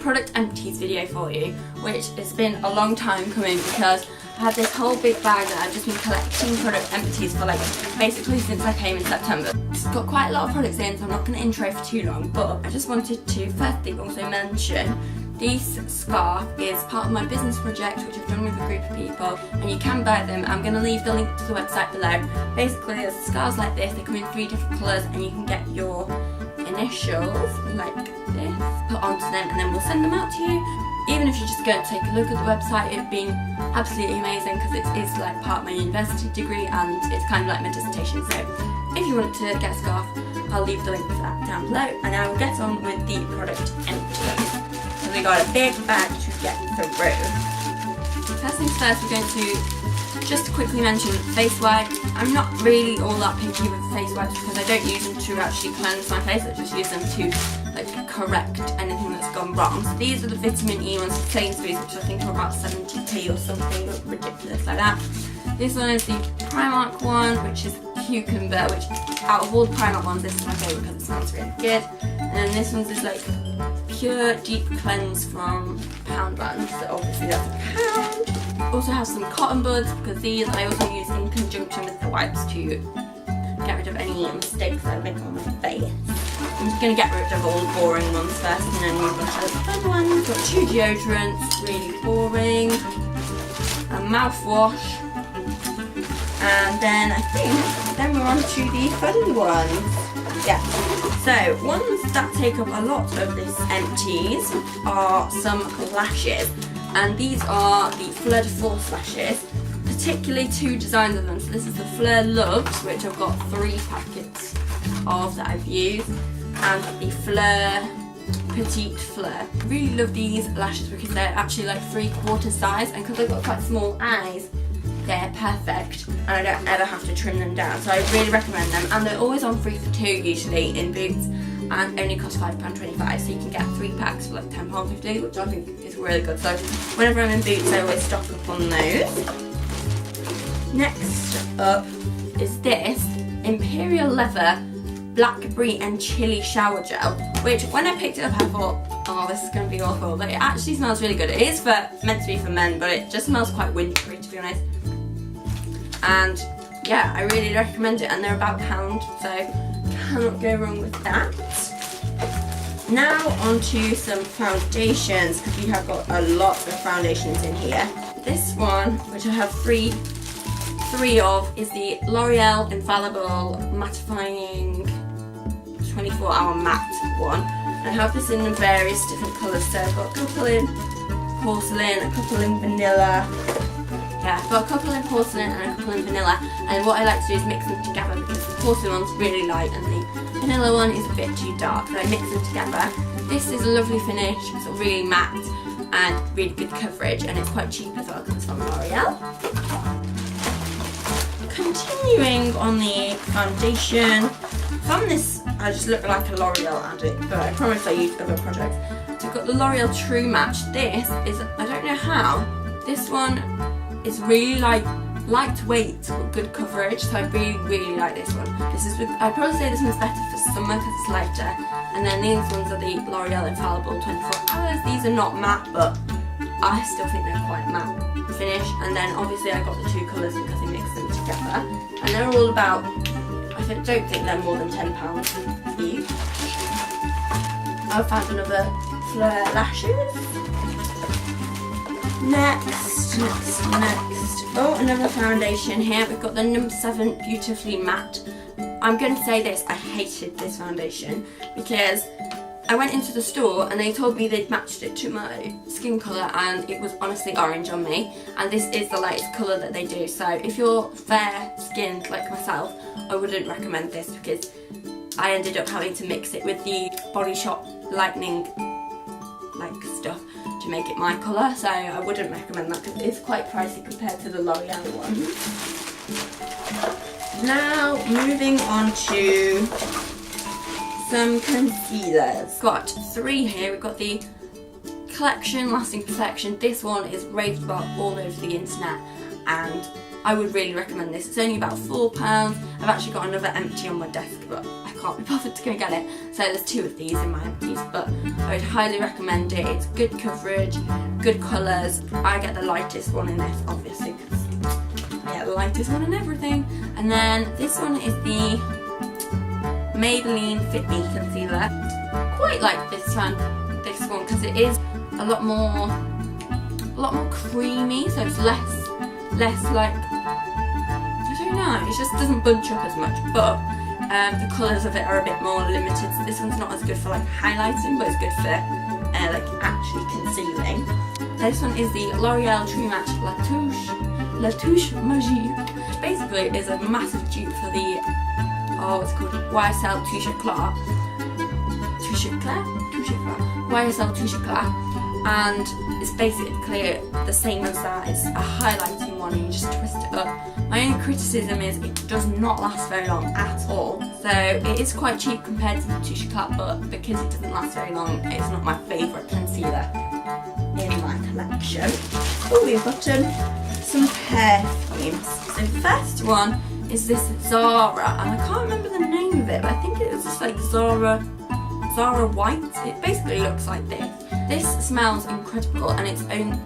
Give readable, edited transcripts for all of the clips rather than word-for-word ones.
product empties video for you, which has been a long time coming because I have this whole big bag that I've just been collecting product empties for like basically since I came in September. It's got quite a lot of products in, so I'm not going to intro for too long, but I just wanted to firstly also mention this scarf is part of my business project which I've done with a group of people, and you can buy them. I'm going to leave the link to the website below. Basically there's scarves like this, they come in 3 different colours and you can get your initials like this put onto them and then we'll send them out to you. Even if you just go and take a look at the website, it'd be absolutely amazing because it is like part of my university degree and it's kind of like my dissertation. So if you want to get a scarf, I'll leave the link for that down below, and I will get on with the product empties. So we got a big bag to get through. First things first, we're going to just quickly mention face wipes. I'm not really all that picky with face wipes because I don't use them to actually cleanse my face. I just use them to like correct anything that's gone wrong. So these are the vitamin E ones from Sainsbury's, which I think are about 70p or something ridiculous like that. This one is the Primark one, which is cucumber, which out of all the Primark ones, this is my favourite because it smells really good. And then this one's is like pure deep cleanse from Poundland, so obviously that's a pound. Also have some cotton buds because these I also use in conjunction with the wipes to get rid of any mistakes that I make on my face. I'm just going to get rid of all the boring ones first and then move on to the fun ones. Got 2 deodorants, really boring, a mouthwash, and then I think then we're on to the fun ones. Yeah. So ones that take up a lot of this empties are some lashes, and these are the Fleur de Force lashes, particularly 2 designs of them. So this is the Fleur Loves, which I've got 3 packets of that I've used, and the Fleur Petite Fleur. I really love these lashes because they're actually like 3/4 size, and because I've got quite small eyes, they're perfect and I don't ever have to trim them down, so I really recommend them. And they're always on 3 for 2 usually in Boots, and only cost £5.25, so you can get 3 packs for like £10.50, which I think is really good. So whenever I'm in Boots I always stock up on those. Next up is this Imperial Leather Blackberry and Chili Shower Gel, which when I picked it up I thought, oh, this is going to be awful, but it actually smells really good. It is meant to be for men, but it just smells quite wintry, to be honest. And yeah, I really recommend it, and they're about £1, so cannot go wrong with that. Now onto some foundations, because we have got a lot of foundations in here. This one, which I have three of, is the L'Oreal Infallible Mattifying 24-hour matte one. I have this in various different colours, so I've got a couple in porcelain, a couple in vanilla. Yeah, I've got a couple in porcelain and a couple in vanilla, and what I like to do is mix them together because the porcelain one's really light and the vanilla one is a bit too dark, so I mix them together. This is a lovely finish, it's really matte and really good coverage, and it's quite cheap as well because it's from L'Oreal. Continuing on the foundation, from this I just look like a L'Oreal addict, but I promise I use other products. So I've got the L'Oreal True Match. This is, I don't know how, this one is really like lightweight but good coverage, so I really like this one. This is I'd probably say this one's better for summer because it's lighter, and then these ones are the L'Oreal Infallible 24 hours. These are not matte, but I still think they're quite matte finish. And then obviously I got the 2 colours because I mixed them together, and they're all about, I don't think they're more than £10 each. I found another Fleur lashes. Next. Oh, another foundation here. We've got the No. 7 Beautifully Matte. I'm going to say this, I hated this foundation because I went into the store and they told me they'd matched it to my skin colour, and it was honestly orange on me, and this is the lightest colour that they do. So if you're fair skinned like myself, I wouldn't recommend this because I ended up having to mix it with the Body Shop lightening like stuff to make it my colour, so I wouldn't recommend that because it's quite pricey compared to the L'Oreal one. Now moving on to some concealers. Got 3 here. We've got the Collection Lasting Perfection. This one is raved about all over the internet, and I would really recommend this. It's only about £4. I've actually got another Empty on my desk, but I can't be bothered to go get it. So there's 2 of these in my Empties, but I would highly recommend it. It's good coverage, good colours. I get the lightest one in this, obviously, because I get the lightest one in everything. And then this one is the Maybelline Fit Me Concealer. Quite like this one because it is a lot more creamy, so it's less like, I don't know, it just doesn't bunch up as much, but the colours of it are a bit more limited, so this one's not as good for like highlighting, but it's good for like actually concealing. This one is the L'Oreal True Match La Touche Magique, which basically is a massive dupe for the, what's it called, YSL Touche Eclat, YSL Touche Eclat, and it's basically the same as that. It's a highlighting one and you just twist it up. My only criticism is it does not last very long at all. So it is quite cheap compared to the Touche Eclat, but because it doesn't last very long, it's not my favourite concealer in my collection. Oh, we've got some perfumes. So the first one is this Zara, and I can't remember the name of it, but I think it was just like Zara White. It basically looks like this. This smells incredible, and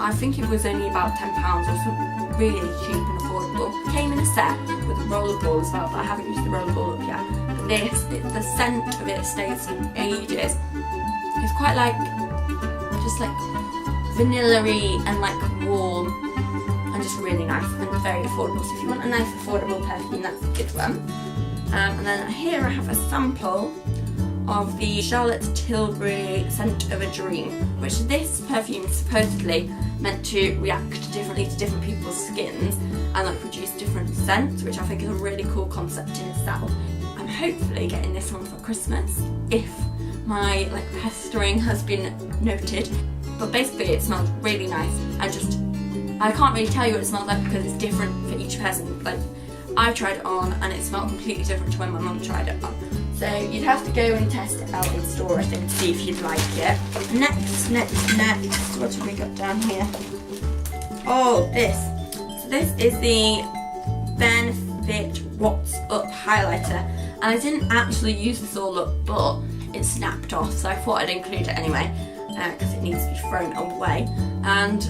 I think it was only about £10 or something, really cheap and affordable. It came in a set with a roller ball as well, but I haven't used the roller ball up yet. But the scent of it stays for ages. It's quite like, just like vanilla-y and like warm, and just really nice and very affordable. So if you want a nice affordable perfume, that's a good one. And then here I have a sample of the Charlotte Tilbury Scent of a Dream, which this perfume is supposedly meant to react differently to different people's skins and like produce different scents, which I think is a really cool concept in itself. I'm hopefully getting this one for Christmas, if my like pestering has been noted. But basically it smells really nice, and I can't really tell you what it smells like because it's different for each person. Like, I tried it on and it smelled completely different to when my mum tried it on. So you'd have to go and test it out in store, I think, to see if you'd like it. Next, what have we got down here? Oh, this. So this is the Benefit What's Up highlighter. And I didn't actually use this all up, but it snapped off, so I thought I'd include it anyway, because it needs to be thrown away. And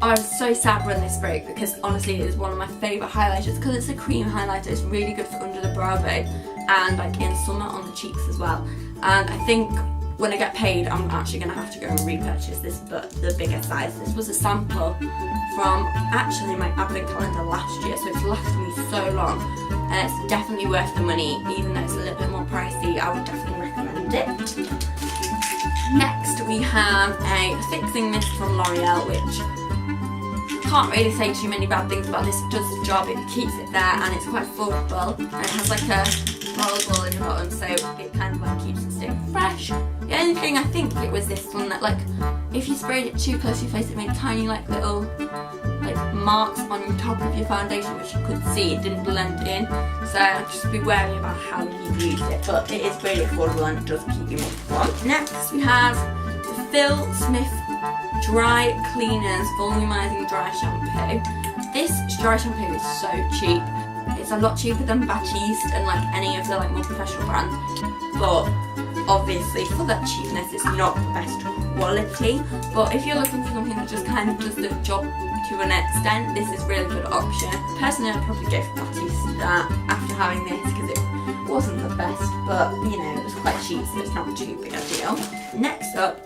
I was so sad when this broke, because honestly it is one of my favourite highlighters, because it's a cream highlighter. It's really good for under the brow bone and like in summer on the cheeks as well. And I think when I get paid I'm actually going to have to go and repurchase this, but the bigger size. This was a sample from actually my advent calendar last year, so it's lasted me so long, and it's definitely worth the money. Even though it's a little bit more pricey, I would definitely recommend it. Next we have a fixing mist from L'Oreal, which can't really say too many bad things about this. It does the job, it keeps it there, and it's quite affordable, and it has like a roller ball in the bottom, so it kind of like keeps it staying fresh. The only thing, I think it was this one, that like if you sprayed it too close to your face, it made tiny like little like marks on top of your foundation, which you could see. It didn't blend in, so just be wary about how you use it, but it is really affordable and it does keep you warm. Next we have the Phil Smith Dry Cleaners Volumizing Dry Shampoo. This dry shampoo is so cheap. It's a lot cheaper than Batiste and like any of the like more professional brands, but obviously for that cheapness it's not the best quality. But if you're looking for something that just kind of does the job to an extent, this is a really good option. Personally, I'd probably go for Batiste after having this, because it wasn't the best, but you know, it was quite cheap, so it's not too big a deal. Next up,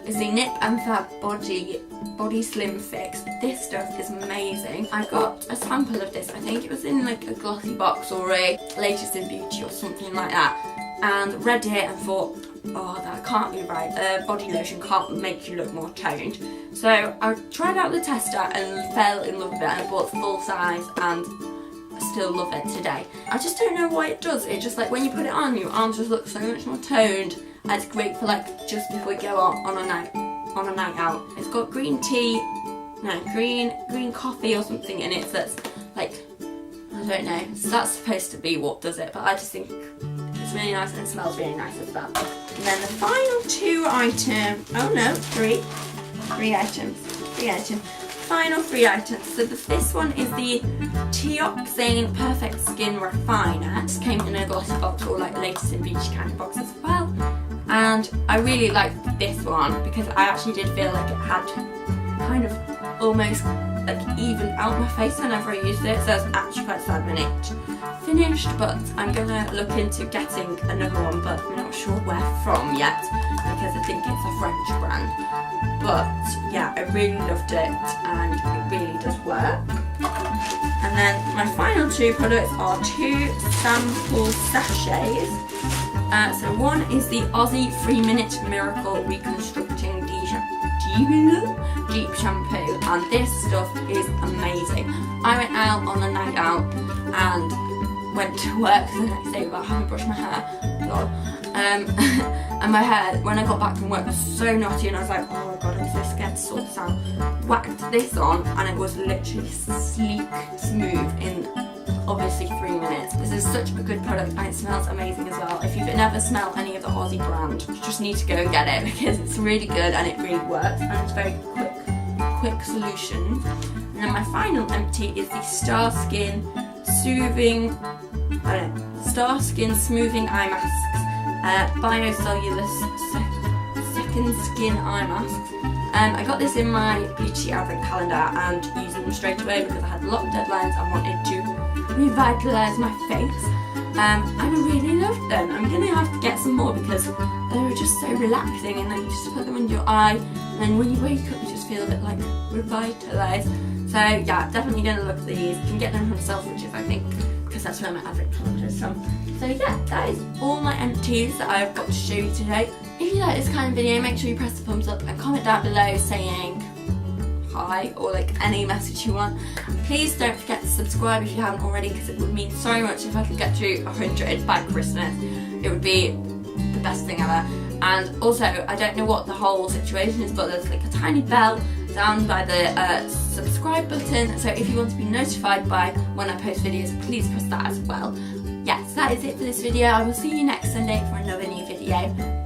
is the Nip and Fab Body Slim Fix. This stuff is amazing. I got a sample of this. I think it was in like a glossy box or a Latest in Beauty or something like that, and read it and thought, oh, that can't be right. Body lotion can't make you look more toned. So I tried out the tester and fell in love with it, and I bought the full size, and I still love it today. I just don't know why it does. It just like when you put it on, your arms just look so much more toned, and it's great for like just before you go on a night out. It's got green coffee or something in it that's like, I don't know. So that's supposed to be what does it, but I just think it's really nice and it smells really nice as well. And then the final three items. final 3 items. So this one is the Teoxane Perfect Skin Refiner. This came in a glossy box, or like latest in beauty candy box as well. And I really liked this one because I actually did feel like it had kind of almost like evened out my face whenever I used it. So I was actually quite sad when it finished, but I'm gonna look into getting another one, but I'm not sure where from yet because I think it's a French brand. But yeah, I really loved it and it really does work. And then my final 2 products are 2 sample sachets. So one is the Aussie 3-Minute Miracle Reconstructing Deep Shampoo, and this stuff is amazing. I went out on a night out and went to work the next day, but I haven't brushed my hair, lol. And my hair, when I got back from work, was so knotty, and I was like, oh my god, I'm so scared to sort this out. Whacked this on, and it was literally sleek, smooth in obviously 3 minutes. This is such a good product and it smells amazing as well. If you've never smelled any of the Aussie brand, you just need to go and get it because it's really good and it really works and it's very quick solution. And then my final empty is the Star Skin Smoothing Eye Masks, Biocellulose Second Skin Eye Masks. I got this in my beauty advent calendar and used them straight away because I had a lot of deadlines and wanted to revitalise my face, and I really loved them. I'm gonna have to get some more because they were just so relaxing, and then you just put them under your eye and then when you wake up you just feel a bit like revitalised. So yeah, definitely gonna look at these. You can get them from Selfridges, I think, because that's where my advent calendar is from. So yeah, that is all my empties that I've got to show you today. If you like this kind of video, make sure you press the thumbs up and comment down below saying hi or like any message you want. Please don't forget to subscribe if you haven't already because it would mean so much if I could get to 100 by Christmas. It would be the best thing ever. And also, I don't know what the whole situation is, but there's like a tiny bell down by the subscribe button, so if you want to be notified by when I post videos, please press that as well. Yes, that is it for this video. I will see you next Sunday for another new video.